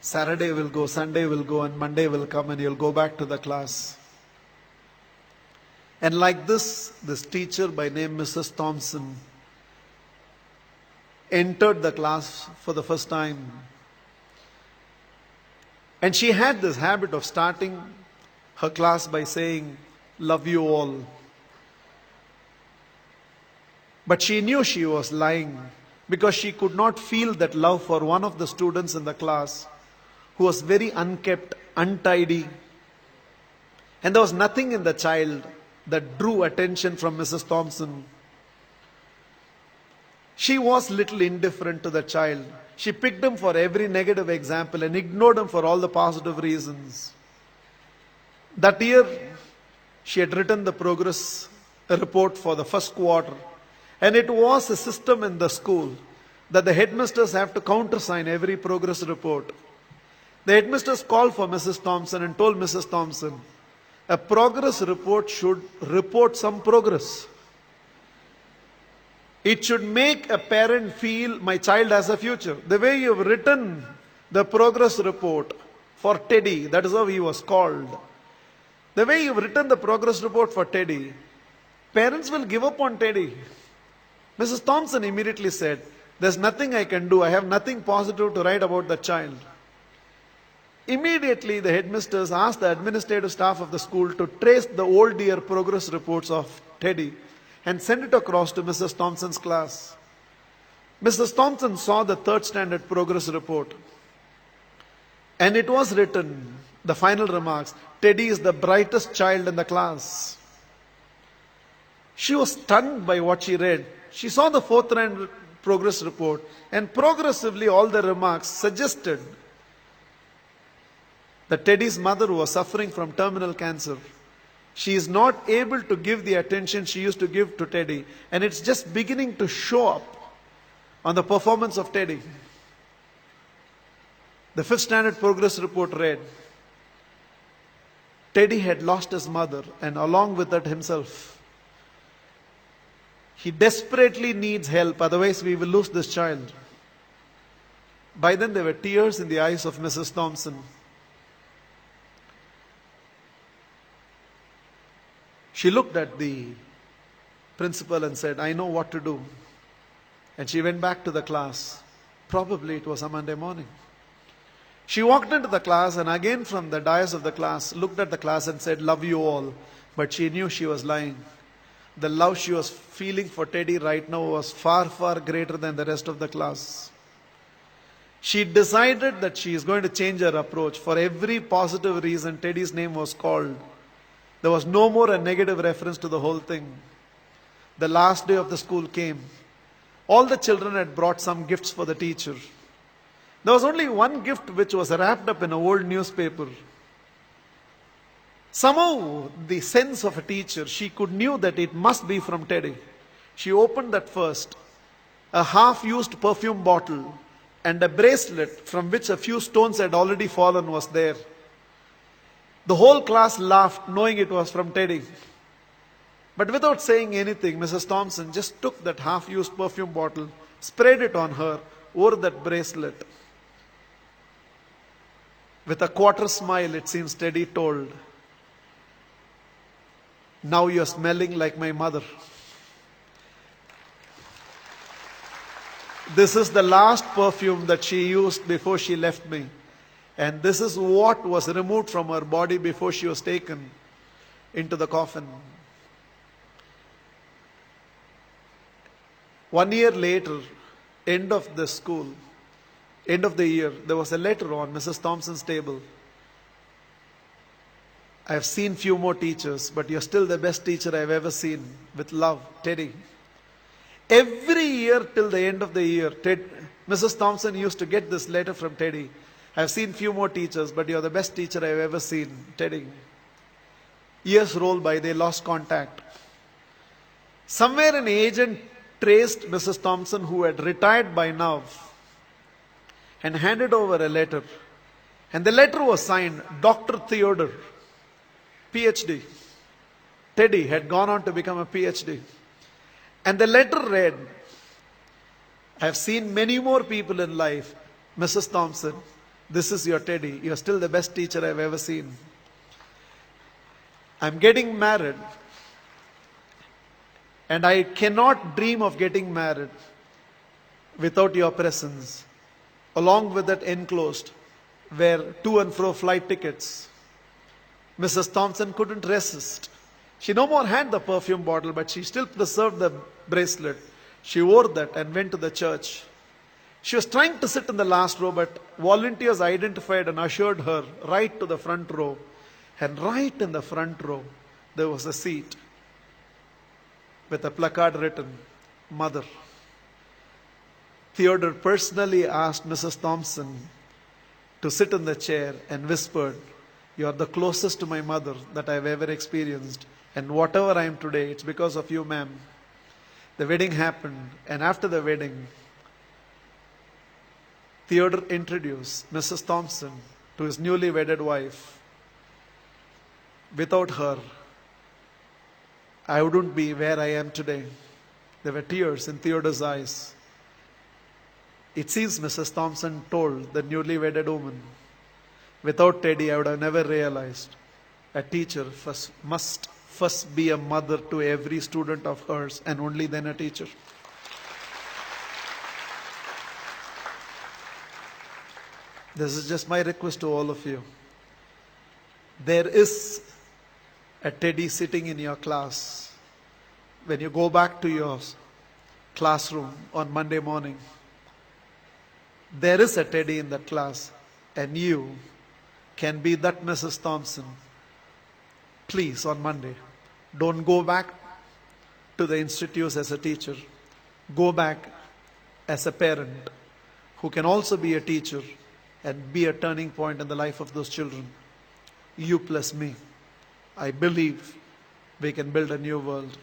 Saturday will go, Sunday will go, and Monday will come, and you'll go back to the class. And like this teacher by name Mrs. Thampson entered the class for the first time. And she had this habit of starting her class by saying, "Love you all." But she knew she was lying because she could not feel that love for one of the students in the class who was very unkept, untidy. And there was nothing in the child that drew attention from Mrs. Thampson. She was little indifferent to the child. She picked him for every negative example and ignored him for all the positive reasons. That year, she had written the progress report for the first quarter. And it was a system in the school that the headmasters have to countersign every progress report. The headmasters called for Mrs. Thampson and told Mrs. Thampson, a progress report should report some progress. It should make a parent feel my child has a future. The way you've written the progress report for Teddy, that is how he was called. The way you've written the progress report for Teddy, parents will give up on Teddy. Mrs. Thampson immediately said, there's nothing I can do. I have nothing positive to write about the child. Immediately, the headmasters asked the administrative staff of the school to trace the old year progress reports of Teddy and send it across to Mrs. Thampson's class. Mrs. Thampson saw the third standard progress report. And it was written, the final remarks, Teddy is the brightest child in the class. She was stunned by what she read. She saw the fourth standard progress report, and progressively all the remarks suggested that Teddy's mother was suffering from terminal cancer. She is not able to give the attention she used to give to Teddy, and it's just beginning to show up on the performance of Teddy. The fifth standard progress report read, Teddy had lost his mother and along with that himself. He desperately needs help, otherwise we will lose this child. By then there were tears in the eyes of Mrs. Thampson. She looked at the principal and said, I know what to do. And she went back to the class. Probably it was a Monday morning. She walked into the class and again from the dais of the class, looked at the class and said, love you all. But she knew she was lying. The love she was feeling for Teddy right now was far, far greater than the rest of the class. She decided that she is going to change her approach. For every positive reason, Teddy's name was called. There was no more a negative reference to the whole thing. The last day of the school came. All the children had brought some gifts for the teacher. There was only one gift which was wrapped up in an old newspaper. Somehow, the sense of a teacher, she knew that it must be from Teddy. She opened that first. A half-used perfume bottle and a bracelet from which a few stones had already fallen was there. The whole class laughed, knowing it was from Teddy. But without saying anything, Mrs. Thampson just took that half-used perfume bottle, sprayed it on her, wore that bracelet. With a quarter smile, it seems Teddy told, now you're smelling like my mother. This is the last perfume that she used before she left me. And this is what was removed from her body before she was taken into the coffin. 1 year later, end of the school, end of the year, there was a letter on Mrs. Thampson's table. I have seen few more teachers, but you're still the best teacher I've ever seen. With love, Teddy. Every year till the end of the year, Mrs. Thampson used to get this letter from Teddy. I've seen few more teachers, but you're the best teacher I've ever seen, Teddy. Years rolled by, they lost contact. Somewhere an agent traced Mrs. Thampson, who had retired by now, and handed over a letter. And the letter was signed, Dr. Theodore, PhD. Teddy had gone on to become a PhD. And the letter read, I have seen many more people in life, Mrs. Thampson, This is your Teddy. You're still the best teacher I've ever seen. I'm getting married, and I cannot dream of getting married without your presence. Along with that enclosed were to and fro flight tickets. Mrs. Thampson couldn't resist. She no more had the perfume bottle, but she still preserved the bracelet. She wore that and went to the church. She was trying to sit in the last row, but volunteers identified and ushered her right to the front row. And right in the front row, there was a seat with a placard written, Mother. Theodore personally asked Mrs. Thampson to sit in the chair and whispered, "You are the closest to my mother that I've ever experienced. And whatever I am today, it's because of you, ma'am." The wedding happened, and after the wedding, Theodore introduced Mrs. Thampson to his newly wedded wife. Without her, I wouldn't be where I am today. There were tears in Theodore's eyes. It seems Mrs. Thampson told the newly wedded woman, "Without Teddy, I would have never realized a teacher must first be a mother to every student of hers, and only then a teacher." This is just my request to all of you. There is a Teddy sitting in your class. When you go back to your classroom on Monday morning, there is a Teddy in that class, and you can be that Mrs. Thampson. Please, on Monday, don't go back to the institutes as a teacher. Go back as a parent who can also be a teacher and be a turning point in the life of those children. You plus me. I believe we can build a new world.